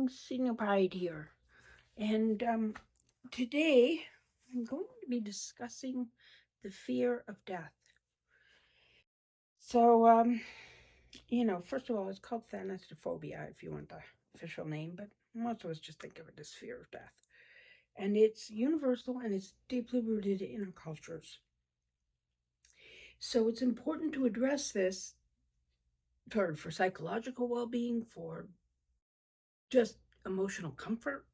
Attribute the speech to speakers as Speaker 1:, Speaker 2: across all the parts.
Speaker 1: morning, Senior Bride here. And today I'm going to be discussing the fear of death. So, first of all, it's called Thanatophobia, if you want the official name, but most of us just think of it as fear of death. And it's universal and it's deeply rooted in our cultures. So it's important to address this for psychological well-being, for just emotional comfort.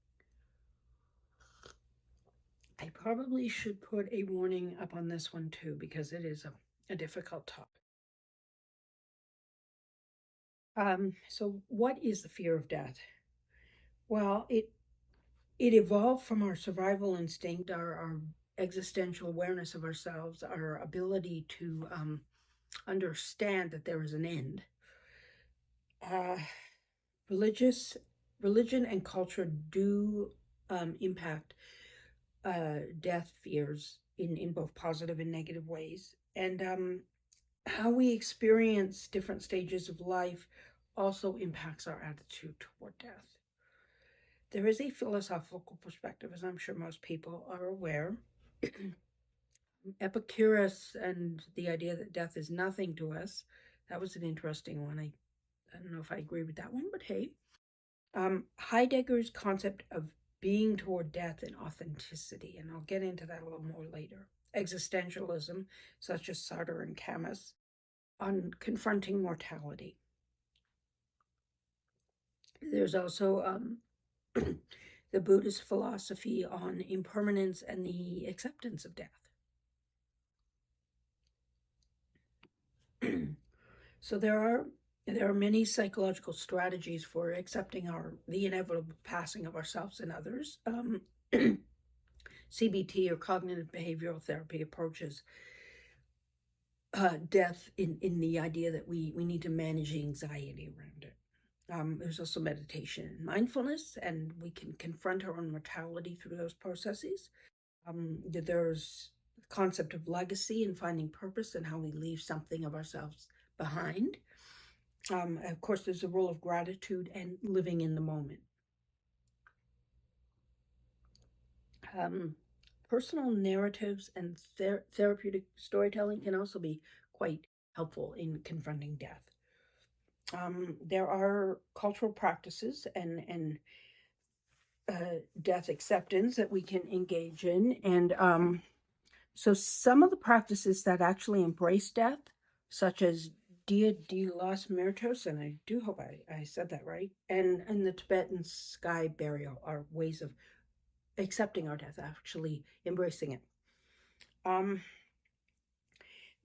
Speaker 1: I probably should put a warning up on this one too, because it is a difficult topic. So what is the fear of death? Well, it evolved from our survival instinct, our existential awareness of ourselves, our ability to understand that there is an end. Religion and culture do impact death fears in both positive and negative ways. And how we experience different stages of life also impacts our attitude toward death. There is a philosophical perspective, as I'm sure most people are aware. Epicurus and the idea that death is nothing to us, that was an interesting one. I don't know if I agree with that one, but hey. Heidegger's concept of being toward death and authenticity, and I'll get into that a little more later. Existentialism, such as Sartre and Camus, on confronting mortality. There's also the Buddhist philosophy on impermanence and the acceptance of death. So there are many psychological strategies for accepting the inevitable passing of ourselves and others. CBT, or cognitive behavioral therapy, approaches death in the idea that we need to manage anxiety around it. There's also meditation and mindfulness, and we can confront our own mortality through those processes. There's the concept of legacy and finding purpose and how we leave something of ourselves behind. Of course, there's the role of gratitude and living in the moment. Personal narratives and therapeutic storytelling can also be quite helpful in confronting death. There are cultural practices and death acceptance that we can engage in. And so some of the practices that actually embrace death, such as Dia de los Muertos, and I do hope I said that right, and the Tibetan sky burial, are ways of accepting our death, actually embracing it.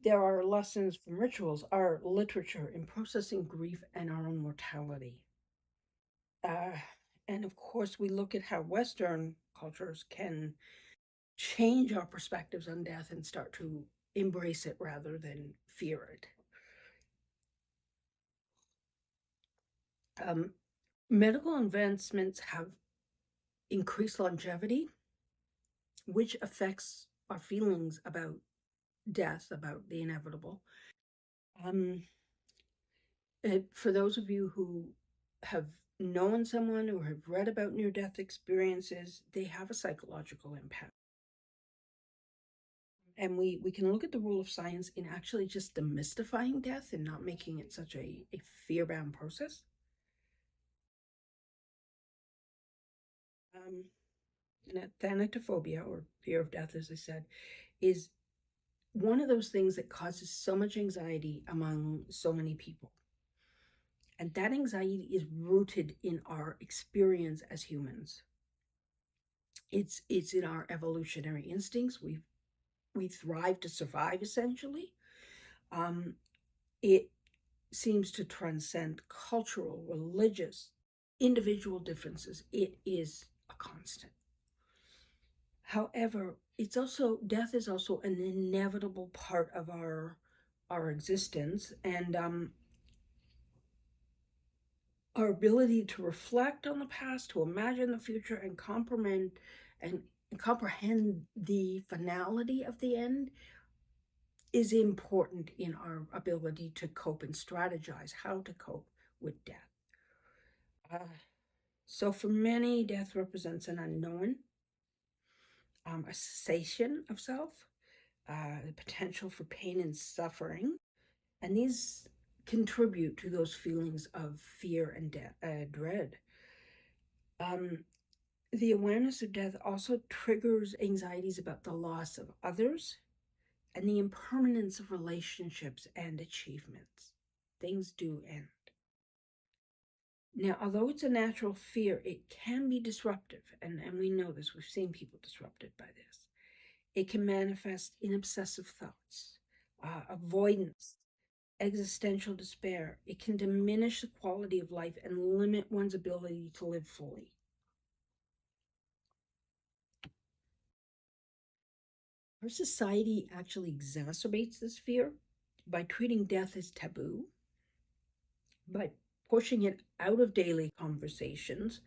Speaker 1: There are lessons from rituals, our literature in processing grief and our own mortality. And of course, we look at how Western cultures can change our perspectives on death and start to embrace it rather than fear it. Medical advancements have increased longevity, which affects our feelings about death, about the inevitable. For those of you who have known someone or have read about near-death experiences, they have a psychological impact. And we can look at the role of science in actually just demystifying death and not making it such a fear-bound process. Thanatophobia, or fear of death, as I said, is one of those things that causes so much anxiety among so many people. And that anxiety is rooted in our experience as humans. It's in our evolutionary instincts. We thrive to survive, essentially. It seems to transcend cultural, religious, individual differences. It is a constant. However, death is also an inevitable part of our existence, and our ability to reflect on the past, to imagine the future, and comprehend the finality of the end is important in our ability to cope and strategize how to cope with death. So for many, death represents an unknown, a cessation of self, the potential for pain and suffering, and these contribute to those feelings of fear and dread. Um, the awareness of death also triggers anxieties about the loss of others and the impermanence of relationships and achievements. Things do end. Now, although it's a natural fear, it can be disruptive, and we know this, we've seen people disrupted by this. It can manifest in obsessive thoughts, avoidance, existential despair. It can diminish the quality of life and limit one's ability to live fully. Our society actually exacerbates this fear by treating death as taboo, by pushing it out of daily conversations,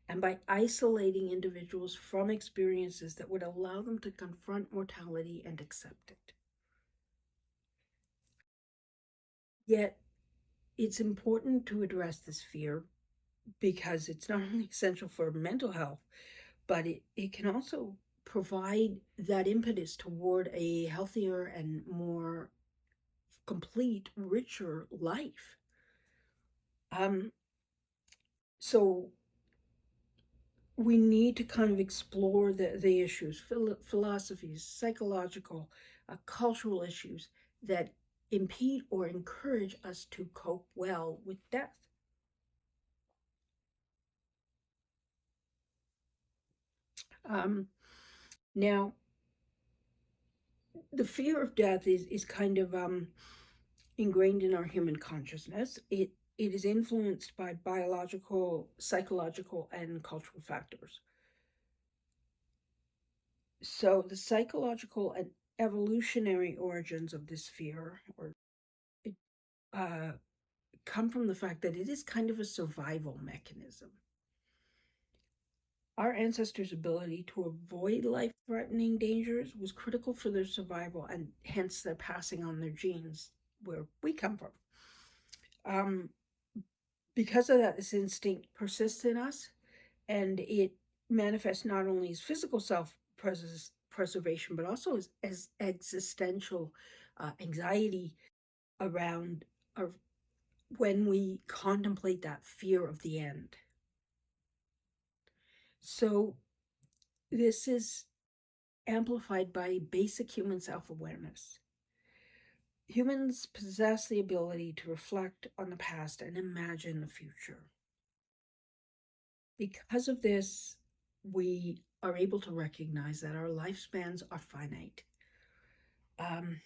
Speaker 1: and by isolating individuals from experiences that would allow them to confront mortality and accept it. Yet, it's important to address this fear because it's not only essential for mental health, but it can also provide that impetus toward a healthier and more complete, richer life. So we need to kind of explore the issues, philosophies, psychological, cultural issues that impede or encourage us to cope well with death. Um, Now, the fear of death is kind of ingrained in our human consciousness. It is influenced by biological, psychological, and cultural factors. So the psychological and evolutionary origins of this fear or uh, come from the fact that it is kind of a survival mechanism. Our ancestors' ability to avoid life-threatening dangers was critical for their survival, and hence they're passing on their genes where we come from. Um, because of that, this instinct persists in us, and it manifests not only as physical self-preservation, but also as existential anxiety around or when we contemplate that fear of the end. So this is amplified by basic human self-awareness. Humans possess the ability to reflect on the past and imagine the future. Because of this, we are able to recognize that our lifespans are finite. Um,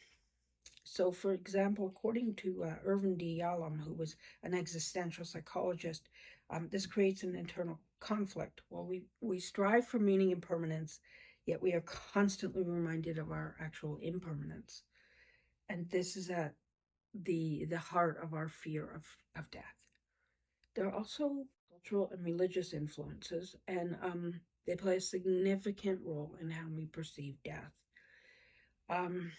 Speaker 1: so, for example, according to Irvin D. Yalom, who was an existential psychologist, this creates an internal conflict. Well, we strive for meaning and permanence, yet we are constantly reminded of our actual impermanence. And this is at the heart of our fear of death. There are also cultural and religious influences, and they play a significant role in how we perceive death. Um,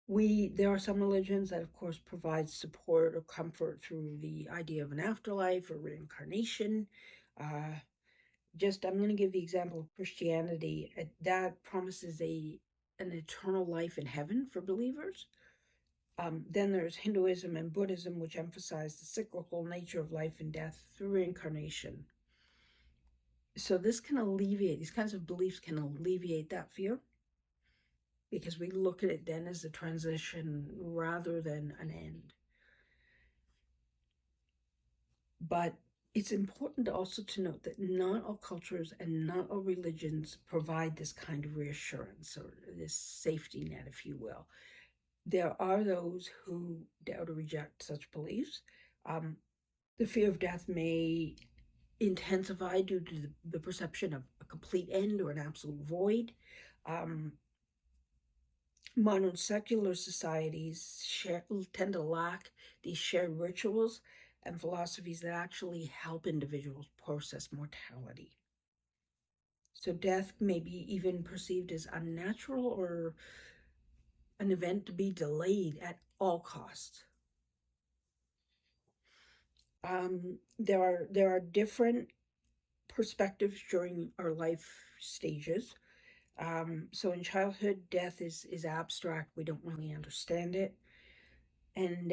Speaker 1: there are some religions that, of course, provide support or comfort through the idea of an afterlife or reincarnation. Uh, I'm going to give the example of Christianity. That promises an eternal life in heaven for believers. Then there's Hinduism and Buddhism, which emphasize the cyclical nature of life and death through reincarnation. So these kinds of beliefs can alleviate that fear because we look at it then as a transition rather than an end. But it's important also to note that not all cultures and not all religions provide this kind of reassurance or this safety net, if you will. There are those who doubt or reject such beliefs. The fear of death may intensify due to the perception of a complete end or an absolute void. Modern secular societies tend to lack these shared rituals and philosophies that actually help individuals process mortality. So death may be even perceived as unnatural or an event to be delayed at all costs. There are different perspectives during our life stages. So in childhood, death is abstract. We don't really understand it, and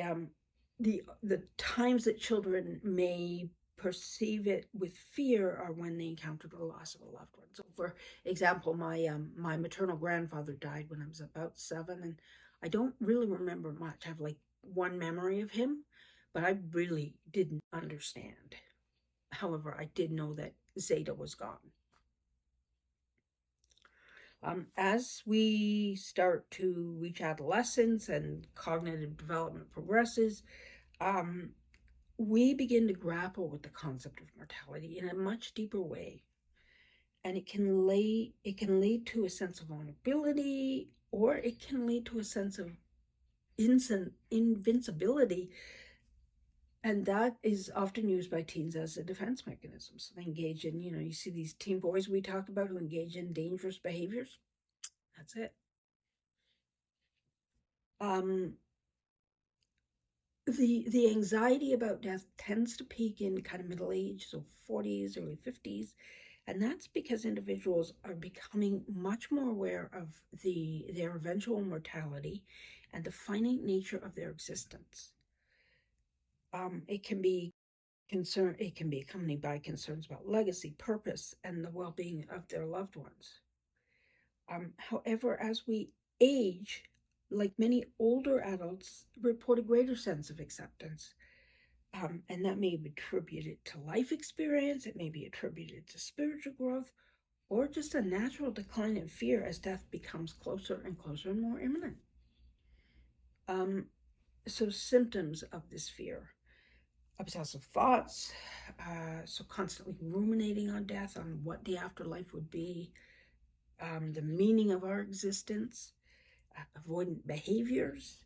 Speaker 1: the times that children may perceive it with fear are when they encounter the loss of a loved one. So, for example, my maternal grandfather died when I was about 7, and I don't really remember much. I have like one memory of him, but I really didn't understand. However, I did know that Zeta was gone. As we start to reach adolescence and cognitive development progresses, um, we begin to grapple with the concept of mortality in a much deeper way. And it can lead to a sense of vulnerability, or it can lead to a sense of invincibility. And that is often used by teens as a defense mechanism. So they engage in, you see these teen boys we talk about who engage in dangerous behaviors. That's it. Um, the anxiety about death tends to peak in kind of middle age, so 40s, early 50s, and that's because individuals are becoming much more aware of their eventual mortality and the finite nature of their existence. It can be accompanied by concerns about legacy, purpose, and the well-being of their loved ones. However, as we age, like many older adults, report a greater sense of acceptance. And that may be attributed to life experience, it may be attributed to spiritual growth, or just a natural decline in fear as death becomes closer and closer and more imminent. So, symptoms of this fear: obsessive thoughts, so constantly ruminating on death, on what the afterlife would be, the meaning of our existence, avoidant behaviors,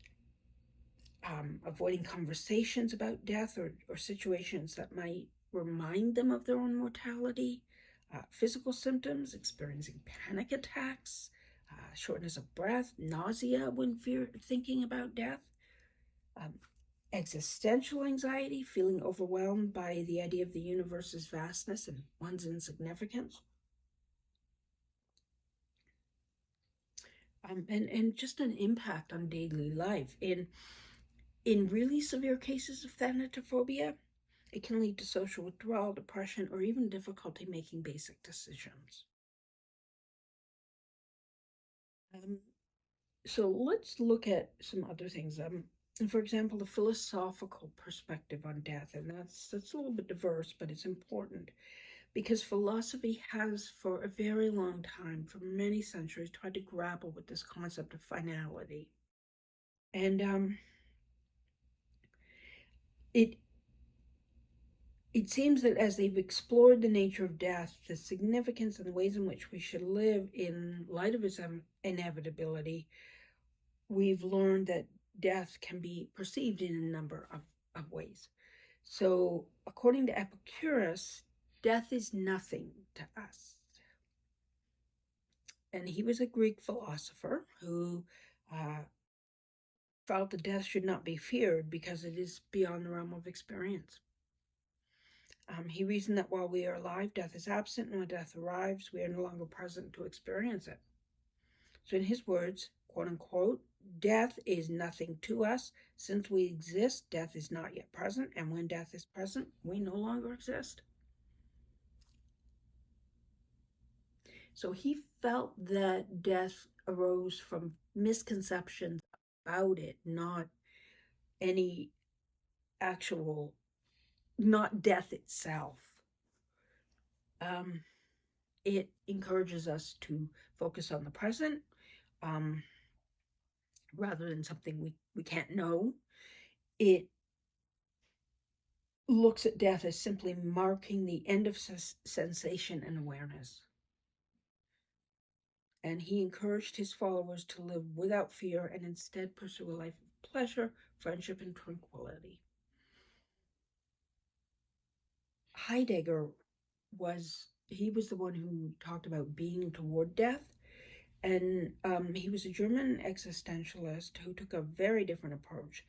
Speaker 1: avoiding conversations about death or situations that might remind them of their own mortality, physical symptoms, experiencing panic attacks, shortness of breath, nausea when thinking about death, um, existential anxiety, feeling overwhelmed by the idea of the universe's vastness and one's insignificance, and just an impact on daily life. In really severe cases of thanatophobia, it can lead to social withdrawal, depression, or even difficulty making basic decisions. Um, so let's look at some other things. For example, the philosophical perspective on death, and that's a little bit diverse, but it's important because philosophy has, for a very long time, for many centuries, tried to grapple with this concept of finality, and it it seems that as they've explored the nature of death, the significance and the ways in which we should live in light of its inevitability, we've learned that death can be perceived in a number of ways. So, according to Epicurus, death is nothing to us. And he was a Greek philosopher who felt that death should not be feared because it is beyond the realm of experience. He reasoned that while we are alive, death is absent, and when death arrives, we are no longer present to experience it. So, in his words, quote unquote, death is nothing to us. Since we exist, death is not yet present, and when death is present, we no longer exist. So, he felt that death arose from misconceptions about it, not any actual, not death itself. It encourages us to focus on the present, um, rather than something we can't know. It looks at death as simply marking the end of sensation and awareness. And he encouraged his followers to live without fear and instead pursue a life of pleasure, friendship, and tranquility. Heidegger was the one who talked about being toward death. And he was a German existentialist who took a very different approach.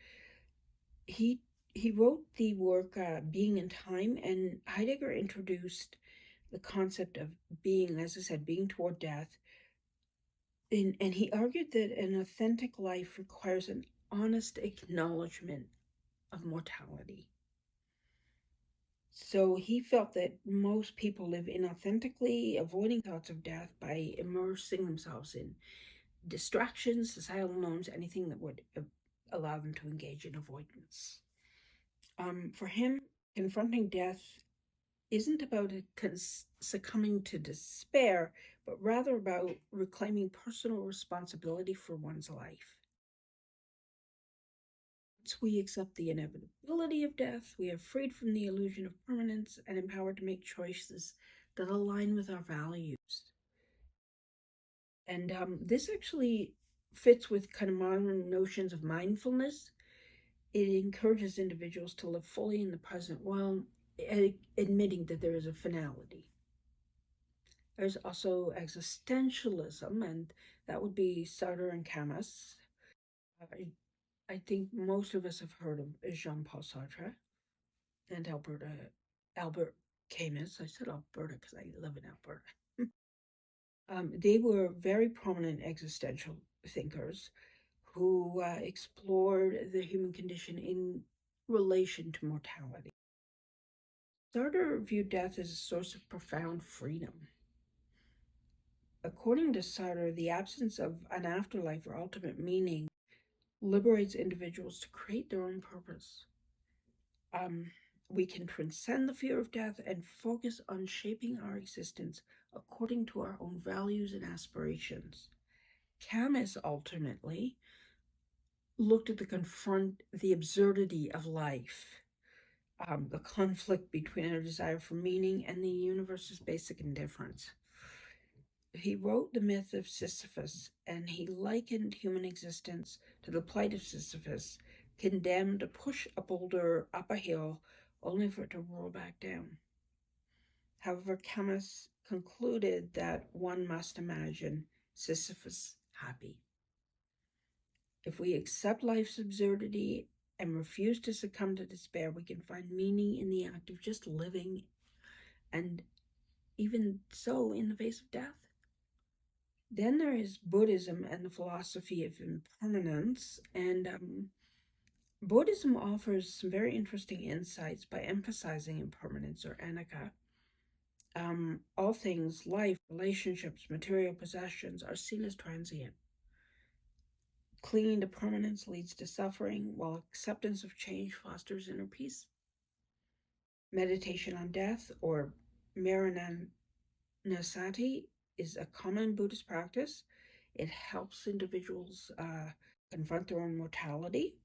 Speaker 1: He He wrote the work Being in Time, and Heidegger introduced the concept of being, as I said, being toward death. And he argued that an authentic life requires an honest acknowledgement of mortality. So he felt that most people live inauthentically, avoiding thoughts of death by immersing themselves in distractions, societal norms, anything that would allow them to engage in avoidance. For him, confronting death isn't about succumbing to despair, but rather about reclaiming personal responsibility for one's life. Once we accept the inevitability of death, we are freed from the illusion of permanence and empowered to make choices that align with our values. And this actually fits with kind of modern notions of mindfulness. It encourages individuals to live fully in the present while admitting that there is a finality. There's also existentialism, and that would be Sartre and Camus. I think most of us have heard of Jean-Paul Sartre and Albert Camus. I said Alberta because I live in Alberta. They were very prominent existential thinkers who explored the human condition in relation to mortality. Sartre viewed death as a source of profound freedom. According to Sartre, the absence of an afterlife or ultimate meaning liberates individuals to create their own purpose. We can transcend the fear of death and focus on shaping our existence according to our own values and aspirations. Camus ultimately looked at the absurdity of life, the conflict between our desire for meaning and the universe's basic indifference. He wrote The Myth of Sisyphus, and he likened human existence to the plight of Sisyphus, condemned to push a boulder up a hill only for it to roll back down. However, Camus concluded that one must imagine Sisyphus happy. If we accept life's absurdity and refuse to succumb to despair, we can find meaning in the act of just living, and even so, in the face of death. Then there is Buddhism and the philosophy of impermanence, and Buddhism offers some very interesting insights by emphasizing impermanence, or anicca. All things, life, relationships, material possessions, are seen as transient. Clinging to permanence leads to suffering, while acceptance of change fosters inner peace. Meditation on death, or Maranasati, is a common Buddhist practice. It helps individuals confront their own mortality.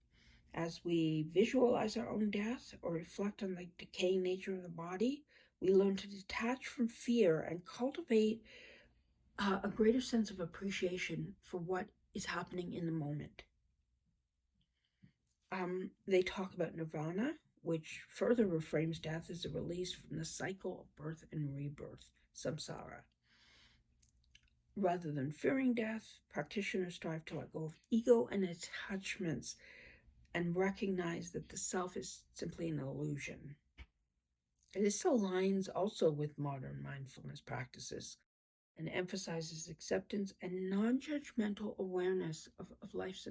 Speaker 1: As we visualize our own death or reflect on the decaying nature of the body, we learn to detach from fear and cultivate a greater sense of appreciation for what is happening in the moment. They talk about nirvana, which further reframes death as a release from the cycle of birth and rebirth, samsara. Rather than fearing death, practitioners strive to let go of ego and attachments and recognize that the self is simply an illusion. This aligns also with modern mindfulness practices and emphasizes acceptance and non-judgmental awareness of life's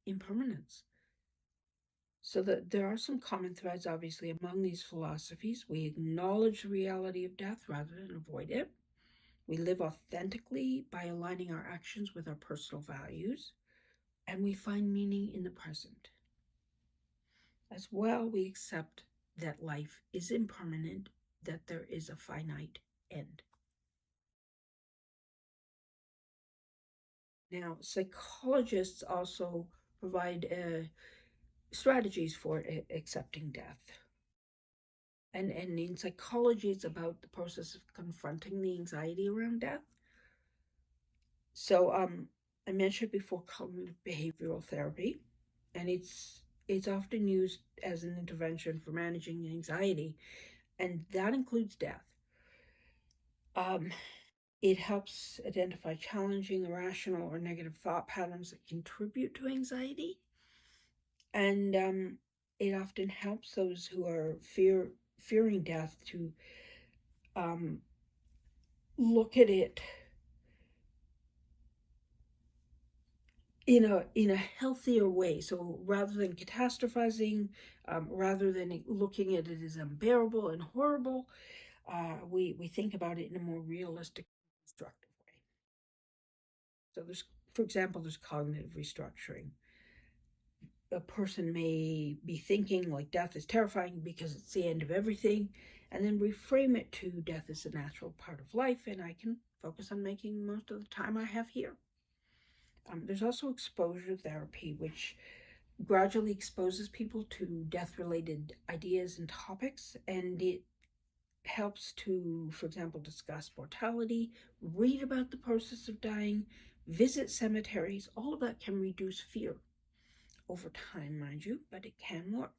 Speaker 1: impermanence. So that there are some common threads, obviously, among these philosophies. We acknowledge the reality of death rather than avoid it. We live authentically by aligning our actions with our personal values, and we find meaning in the present. As well, we accept that life is impermanent, that there is a finite end. Now, psychologists also provide strategies for accepting death. And in psychology, it's about the process of confronting the anxiety around death. So I mentioned before cognitive behavioral therapy, and it's often used as an intervention for managing anxiety, and that includes death. It helps identify challenging, irrational, or negative thought patterns that contribute to anxiety. And it often helps those who are fearing death to um, look at it in a healthier way. So rather than catastrophizing, rather than looking at it as unbearable and horrible, we think about it in a more realistic, constructive way. So for example, there's cognitive restructuring. A person may be thinking like death is terrifying because it's the end of everything, and then reframe it to death is a natural part of life, and I can focus on making most of the time I have here. There's also exposure therapy, which gradually exposes people to death related ideas and topics, and it helps to, for example, discuss mortality, read about the process of dying, visit cemeteries. All of that can reduce fear over time, mind you, but it can work.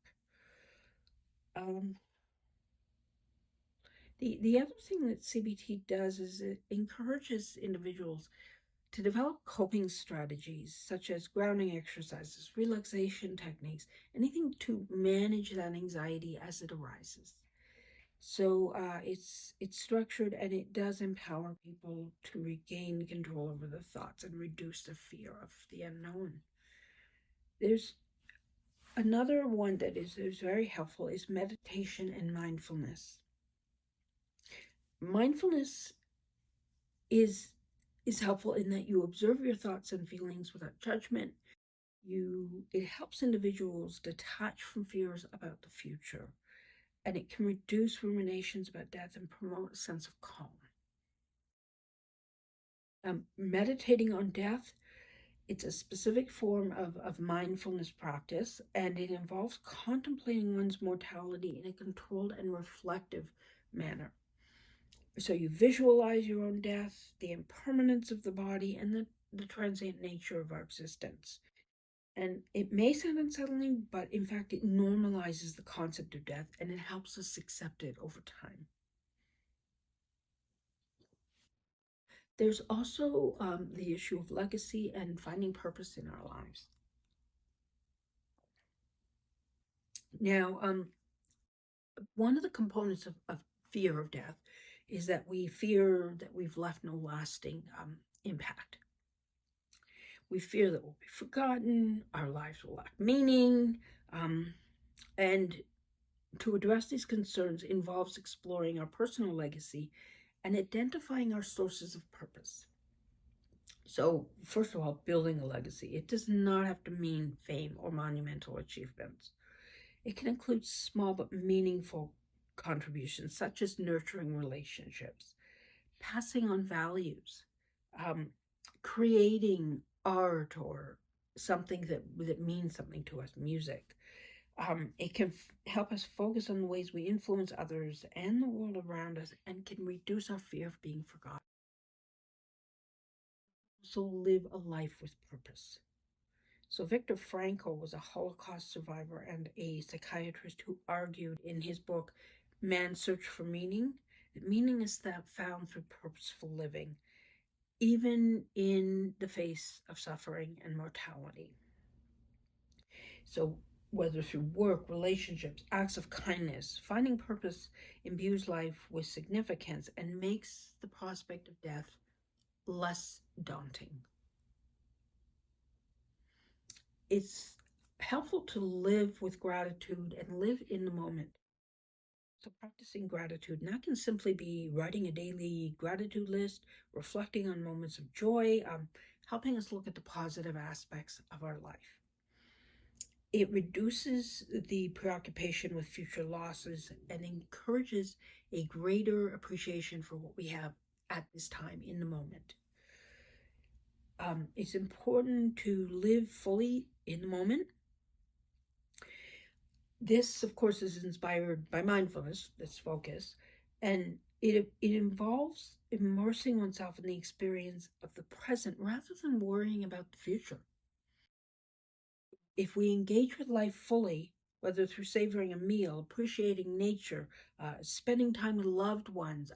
Speaker 1: Um, the other thing that CBT does is it encourages individuals to develop coping strategies such as grounding exercises, relaxation techniques, anything to manage that anxiety as it arises. So it's structured, and it does empower people to regain control over their thoughts and reduce the fear of the unknown. There's another one that is very helpful is meditation and mindfulness. Mindfulness is is helpful in that you observe your thoughts and feelings without judgment. It helps individuals detach from fears about the future, and it can reduce ruminations about death and promote a sense of calm. Meditating on death, it's a specific form of mindfulness practice, and it involves contemplating one's mortality in a controlled and reflective manner. So you visualize your own death, the impermanence of the body, and the transient nature of our existence. And it may sound unsettling, but in fact, it normalizes the concept of death, and it helps us accept it over time. There's also the issue of legacy and finding purpose in our lives. Now, one of the components of fear of death is that we fear that we've left no lasting impact. We fear that we'll be forgotten, our lives will lack meaning, and to address these concerns involves exploring our personal legacy and identifying our sources of purpose. So, first of all, building a legacy. It does not have to mean fame or monumental achievements. It can include small but meaningful contributions, such as nurturing relationships, passing on values, um, creating art or something that means something to us, music. It can help us focus on the ways we influence others and the world around us, and can reduce our fear of being forgotten. So live a life with purpose. So Viktor Frankl was a Holocaust survivor and a psychiatrist who argued in his book, Man's Search for Meaning, that meaning is that found through purposeful living, even in the face of suffering and mortality. So whether through work, relationships, acts of kindness, finding purpose imbues life with significance and makes the prospect of death less daunting. It's helpful to live with gratitude and live in the moment. So, practicing gratitude, and that can simply be writing a daily gratitude list, reflecting on moments of joy, helping us look at the positive aspects of our life. It reduces the preoccupation with future losses and encourages a greater appreciation for what we have at this time in the moment. It's important to live fully in the moment. This, of course, is inspired by mindfulness, this focus, and it involves immersing oneself in the experience of the present rather than worrying about the future. If we engage with life fully, whether through savoring a meal, appreciating nature, spending time with loved ones,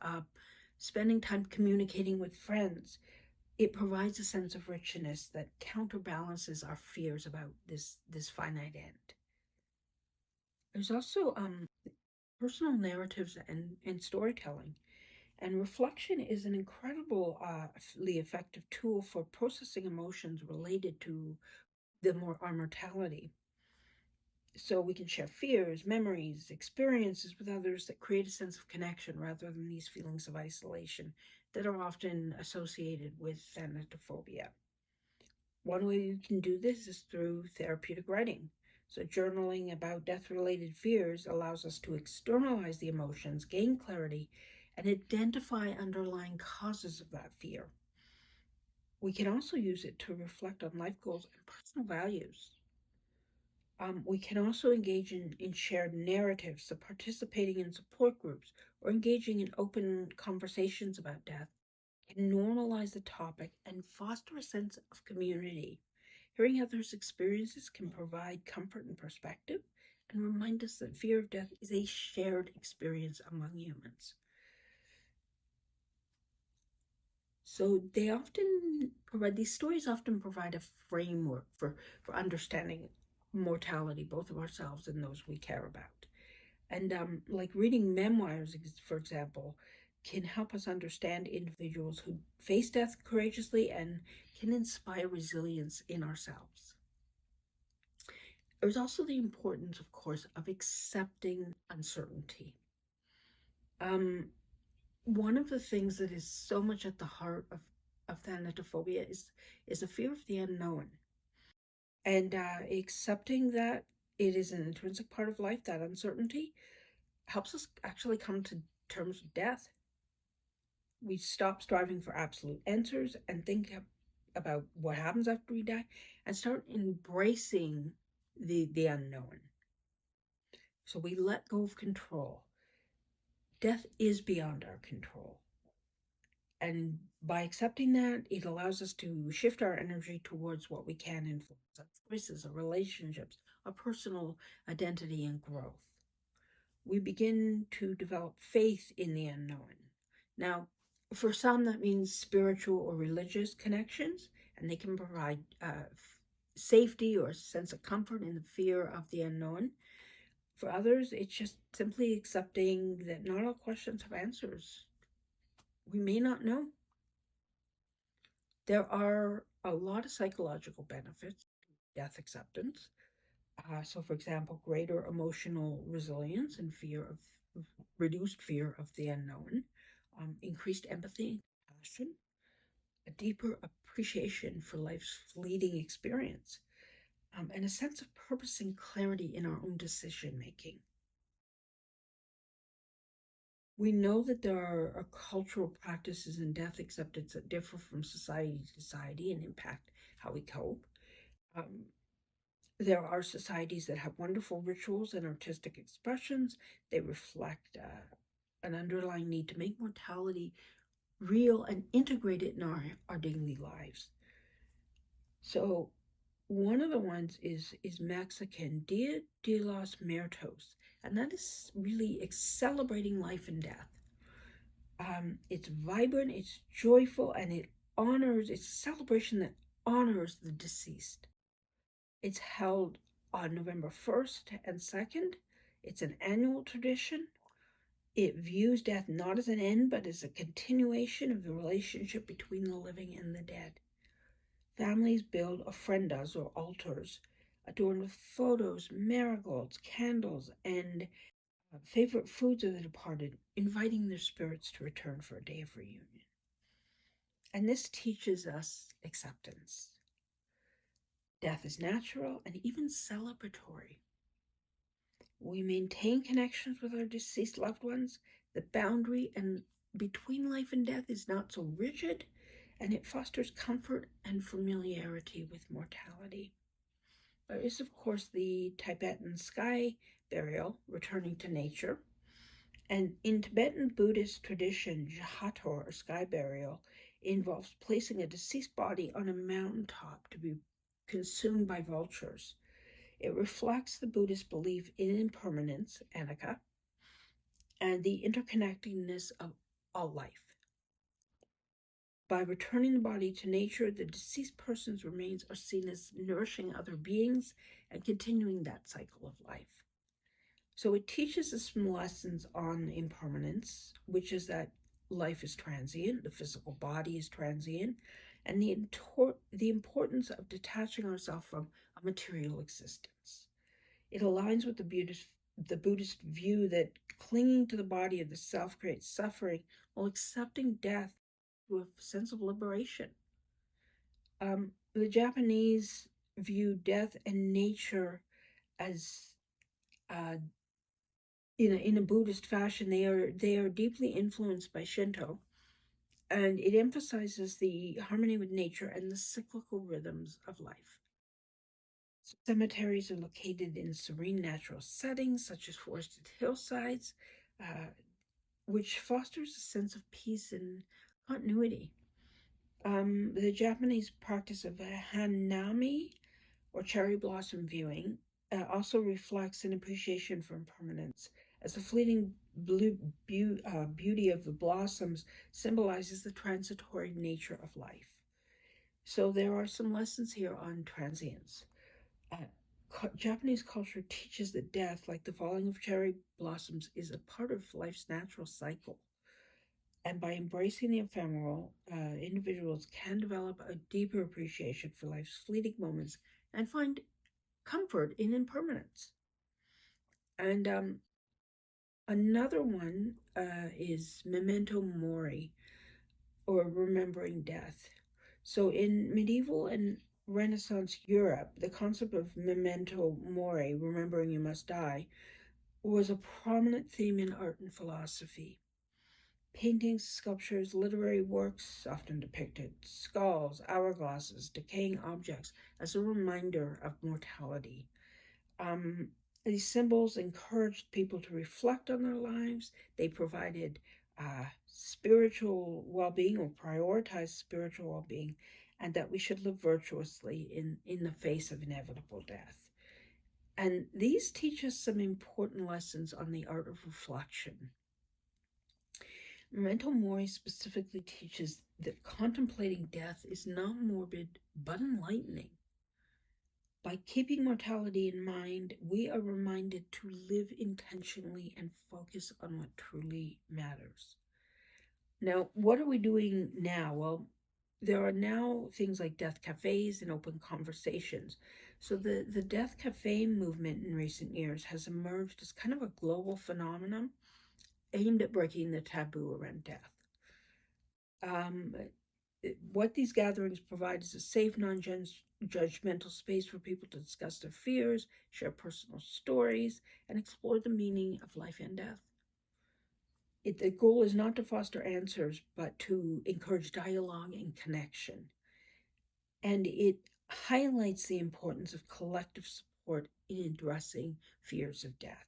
Speaker 1: spending time communicating with friends, it provides a sense of richness that counterbalances our fears about this finite end. There's also personal narratives and storytelling. And reflection is an incredibly effective tool for processing emotions related to our mortality. So we can share fears, memories, experiences with others that create a sense of connection rather than these feelings of isolation that are often associated with thanatophobia. One way you can do this is through therapeutic writing. So, journaling about death related fears allows us to externalize the emotions, gain clarity, and identify underlying causes of that fear. We can also use it to reflect on life goals and personal values. We can also engage in shared narratives, so participating in support groups or engaging in open conversations about death can normalize the topic and foster a sense of community. Hearing others' experiences can provide comfort and perspective and remind us that fear of death is a shared experience among humans. So these stories often provide a framework for understanding mortality, both of ourselves and those we care about. And like reading memoirs, for example, can help us understand individuals who face death courageously and can inspire resilience in ourselves. There's also the importance, of course, of accepting uncertainty. Um, One of the things that is so much at the heart of thanatophobia is a fear of the unknown. And accepting that it is an intrinsic part of life, that uncertainty, helps us actually come to terms with death. We stop striving for absolute answers and think about what happens after we die and start embracing the unknown. So we let go of control. Death is beyond our control. And by accepting that, it allows us to shift our energy towards what we can influence: our choices, our relationships, our personal identity, and growth. We begin to develop faith in the unknown. Now, for some, that means spiritual or religious connections, and they can provide safety or a sense of comfort in the fear of the unknown. For others, it's just simply accepting that not all questions have answers. We may not know. There are a lot of psychological benefits to death acceptance. So, for example, greater emotional resilience and reduced fear of the unknown, increased empathy and compassion, a deeper appreciation for life's fleeting experience, and a sense of purpose and clarity in our own decision making. We know that there are cultural practices in death acceptance that differ from society to society and impact how we cope. Um, there are societies that have wonderful rituals and artistic expressions. They reflect an underlying need to make mortality real and integrate it in our daily lives. So one of the ones is Mexican Dia de los Muertos, and that is really celebrating life and death. It's vibrant, it's joyful, and it's a celebration that honors the deceased. It's held on November 1st and 2nd. It's an annual tradition. It views death not as an end, but as a continuation of the relationship between the living and the dead. Families build ofrendas or altars adorned with photos, marigolds, candles, and favorite foods of the departed, inviting their spirits to return for a day of reunion. And this teaches us acceptance. Death is natural and even celebratory. We maintain connections with our deceased loved ones. The boundary and between life and death is not so rigid, and it fosters comfort and familiarity with mortality. There is, of course, the Tibetan sky burial, returning to nature. And in Tibetan Buddhist tradition, Jahator, or sky burial, involves placing a deceased body on a mountaintop to be consumed by vultures. It reflects the Buddhist belief in impermanence, anicca, and the interconnectedness of all life. By returning the body to nature, the deceased person's remains are seen as nourishing other beings and continuing that cycle of life. So it teaches us some lessons on impermanence, which is that life is transient, the physical body is transient, and the importance of detaching ourselves from a material existence. It aligns with the Buddhist view that clinging to the body of the self creates suffering, while accepting death with a sense of liberation. The Japanese view death and nature as in a Buddhist fashion. They are deeply influenced by Shinto, and it emphasizes the harmony with nature and the cyclical rhythms of life. Cemeteries are located in serene natural settings, such as forested hillsides, uh, which fosters a sense of peace and continuity. The Japanese practice of hanami, or cherry blossom viewing, also reflects an appreciation for impermanence, as the fleeting beauty of the blossoms symbolizes the transitory nature of life. So there are some lessons here on transience. Japanese culture teaches that death, like the falling of cherry blossoms, is a part of life's natural cycle. And by embracing the ephemeral, individuals can develop a deeper appreciation for life's fleeting moments and find comfort in impermanence. And another one is memento mori, or remembering death. So in medieval and Renaissance Europe, the concept of memento mori, remembering you must die, was a prominent theme in art and philosophy. Paintings, sculptures, literary works often depicted skulls, hourglasses, decaying objects as a reminder of mortality. Um, these symbols encouraged people to reflect on their lives. They provided spiritual well-being, or prioritized spiritual well-being, and that we should live virtuously in the face of inevitable death. And these teach us some important lessons on the art of reflection. Memento Mori specifically teaches that contemplating death is not morbid but enlightening. By keeping mortality in mind, we are reminded to live intentionally and focus on what truly matters. Now, what are we doing now? Well, there are now things like death cafes and open conversations. So the death cafe movement in recent years has emerged as kind of a global phenomenon aimed at breaking the taboo around death. Um, what these gatherings provide is a safe, non-judgmental space for people to discuss their fears, share personal stories, and explore the meaning of life and death. The goal is not to foster answers, but to encourage dialogue and connection. And it highlights the importance of collective support in addressing fears of death.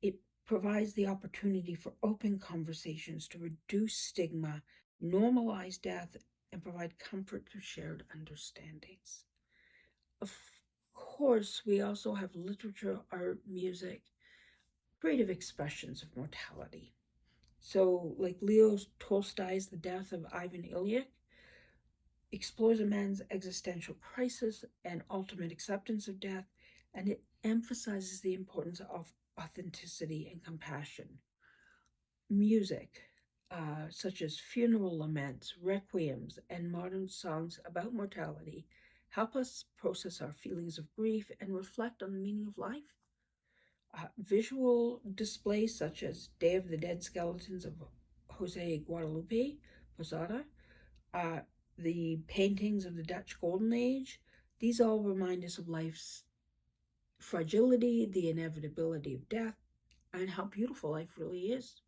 Speaker 1: It provides the opportunity for open conversations to reduce stigma, normalize death, and provide comfort through shared understandings. Of course, we also have literature, art, music, creative expressions of mortality. So, like Leo Tolstoy's The Death of Ivan Ilyich explores a man's existential crisis and ultimate acceptance of death, and it emphasizes the importance of authenticity and compassion. Music, such as funeral laments, requiems, and modern songs about mortality, help us process our feelings of grief and reflect on the meaning of life. Visual displays such as Day of the Dead skeletons of Jose Guadalupe Posada, the paintings of the Dutch Golden Age, these all remind us of life's fragility, the inevitability of death, and how beautiful life really is.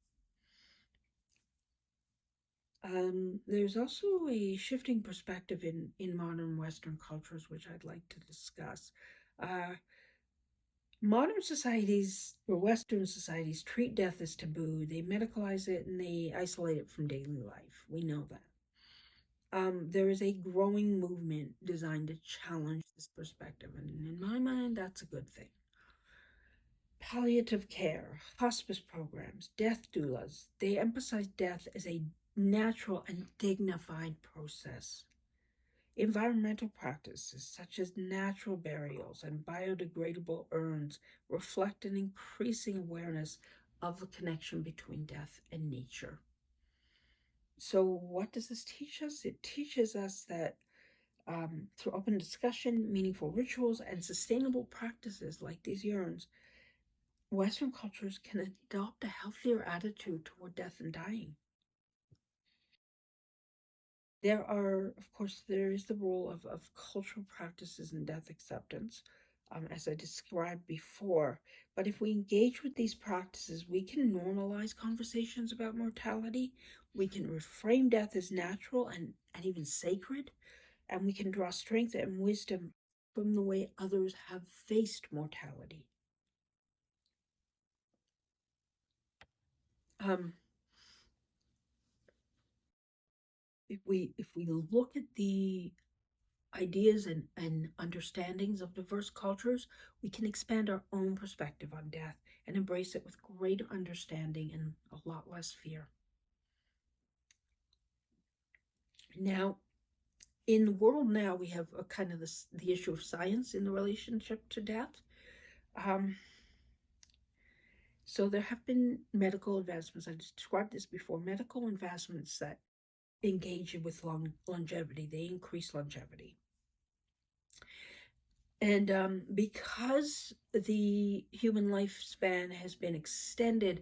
Speaker 1: There's also a shifting perspective in modern Western cultures, which I'd like to discuss. Modern societies, or Western societies, treat death as taboo. They medicalize it and they isolate it from daily life. We know that. There is a growing movement designed to challenge this perspective, and in my mind, that's a good thing. Palliative care, hospice programs, death doulas, they emphasize death as a natural and dignified process. Environmental practices such as natural burials and biodegradable urns reflect an increasing awareness of the connection between death and nature. So, what does this teach us? It teaches us that through open discussion, meaningful rituals, and sustainable practices like these urns, Western cultures can adopt a healthier attitude toward death and dying. Of course, there is the role of cultural practices in death acceptance, as I described before. But if we engage with these practices, we can normalize conversations about mortality. We can reframe death as natural and even sacred. And we can draw strength and wisdom from the way others have faced mortality. Um, if we look at the ideas and understandings of diverse cultures, we can expand our own perspective on death and embrace it with greater understanding and a lot less fear. Now, in the world now, we have a kind of the issue of science in the relationship to death. Um, so there have been medical advancements. I described this before. Medical advancements that engage with longevity. They increase longevity. And because the human lifespan has been extended,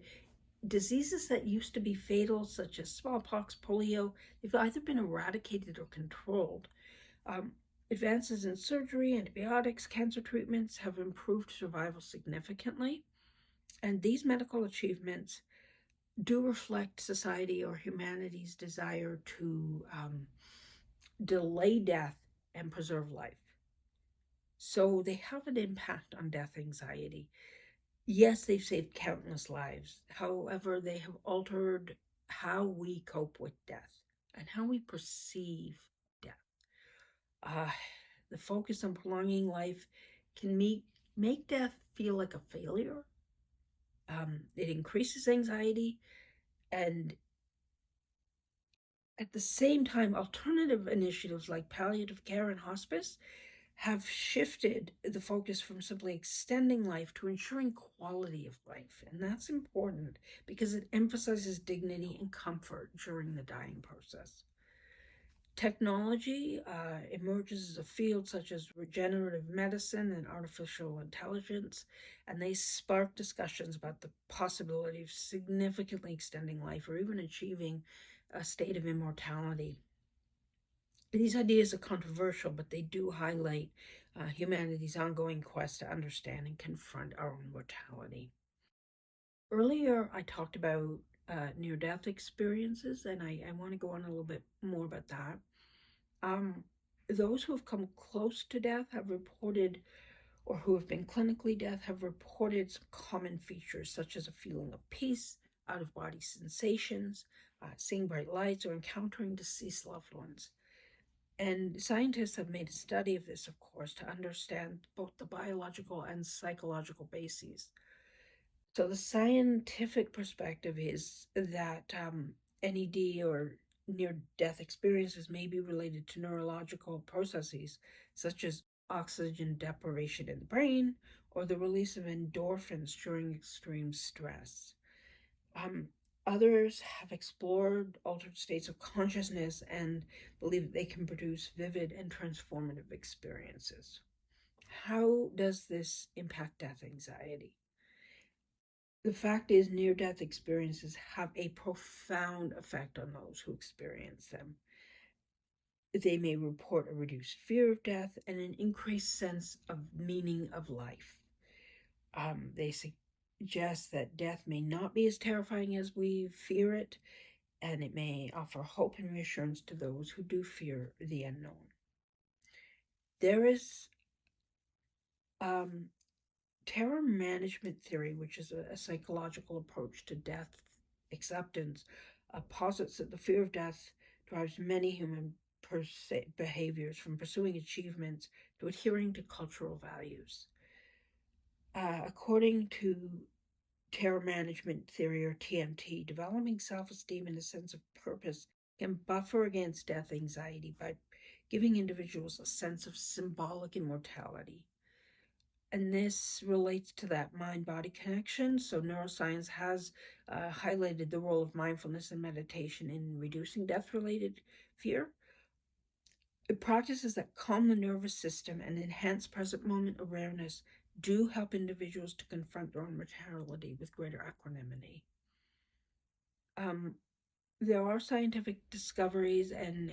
Speaker 1: diseases that used to be fatal, such as smallpox, polio, they've either been eradicated or controlled. Um, Advances in surgery, antibiotics, cancer treatments have improved survival significantly. And these medical achievements do reflect society or humanity's desire to delay death and preserve life. So they have an impact on death anxiety. Yes, they've saved countless lives. However, they have altered how we cope with death and how we perceive death. Uh, the focus on prolonging life can make death feel like a failure. It increases anxiety, and at the same time, alternative initiatives like palliative care and hospice have shifted the focus from simply extending life to ensuring quality of life. And that's important because it emphasizes dignity and comfort during the dying process. Technology emerges as a field such as regenerative medicine and artificial intelligence, and they spark discussions about the possibility of significantly extending life or even achieving a state of immortality. These ideas are controversial, but they do highlight humanity's ongoing quest to understand and confront our own mortality. Earlier, I talked about near-death experiences, and I want to go on a little bit more about that. Those who have come close to death have reported, or who have been clinically death, have reported some common features, such as a feeling of peace, out-of-body sensations, seeing bright lights, or encountering deceased loved ones. And scientists have made a study of this, of course, to understand both the biological and psychological bases. So the scientific perspective is that NED or near-death experiences may be related to neurological processes such as oxygen deprivation in the brain or the release of endorphins during extreme stress. Um, Others have explored altered states of consciousness and believe that they can produce vivid and transformative experiences. How does this impact death anxiety? The fact is, near-death experiences have a profound effect on those who experience them. They may report a reduced fear of death and an increased sense of meaning of life. They suggest that death may not be as terrifying as we fear it, and it may offer hope and reassurance to those who do fear the unknown. There is terror management theory, which is a psychological approach to death acceptance, posits that the fear of death drives many human behaviors, from pursuing achievements to adhering to cultural values. According to terror management theory, or TMT, developing self-esteem and a sense of purpose can buffer against death anxiety by giving individuals a sense of symbolic immortality. And this relates to that mind-body connection. So neuroscience has highlighted the role of mindfulness and meditation in reducing death-related fear. Practices that calm the nervous system and enhance present moment awareness do help individuals to confront their own mortality with greater equanimity. There are scientific discoveries and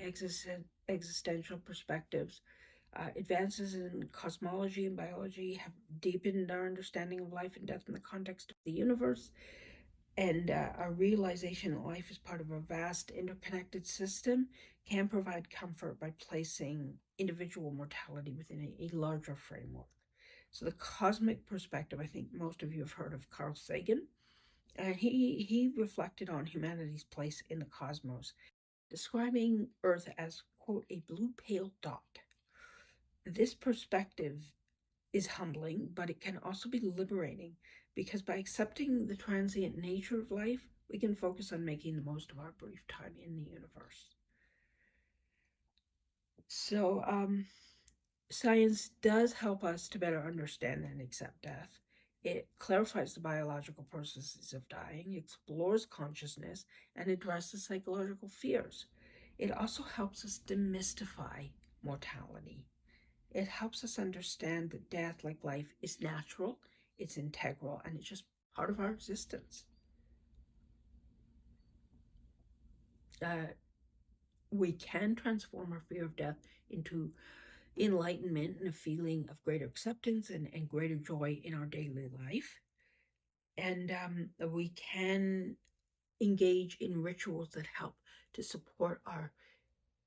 Speaker 1: existential perspectives. Advances in cosmology and biology have deepened our understanding of life and death in the context of the universe, and our realization that life is part of a vast interconnected system can provide comfort by placing individual mortality within a larger framework. So the cosmic perspective, I think most of you have heard of Carl Sagan, and he reflected on humanity's place in the cosmos, describing Earth as, quote, a blue pale dot. This perspective is humbling, but it can also be liberating, because by accepting the transient nature of life, we can focus on making the most of our brief time in the universe. So, science does help us to better understand and accept death. It clarifies the biological processes of dying, explores consciousness, and addresses psychological fears. It also helps us demystify mortality. It helps us understand that death, like life, is natural, it's integral, and it's just part of our existence. We can transform our fear of death into enlightenment and a feeling of greater acceptance and greater joy in our daily life. And we can engage in rituals that help to support our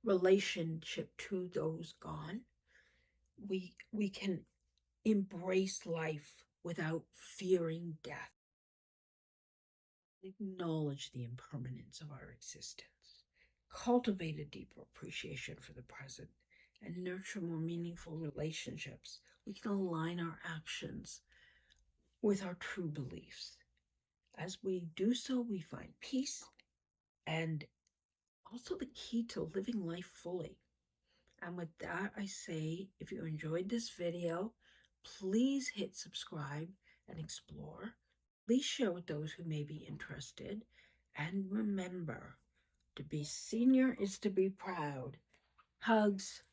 Speaker 1: relationship to those gone. We can embrace life without fearing death. Acknowledge the impermanence of our existence. Cultivate a deeper appreciation for the present and nurture more meaningful relationships. We can align our actions with our true beliefs. As we do so, we find peace and also the key to living life fully. And with that, I say, if you enjoyed this video, please hit subscribe and explore. Please share with those who may be interested. And remember, to be senior is to be proud. Hugs.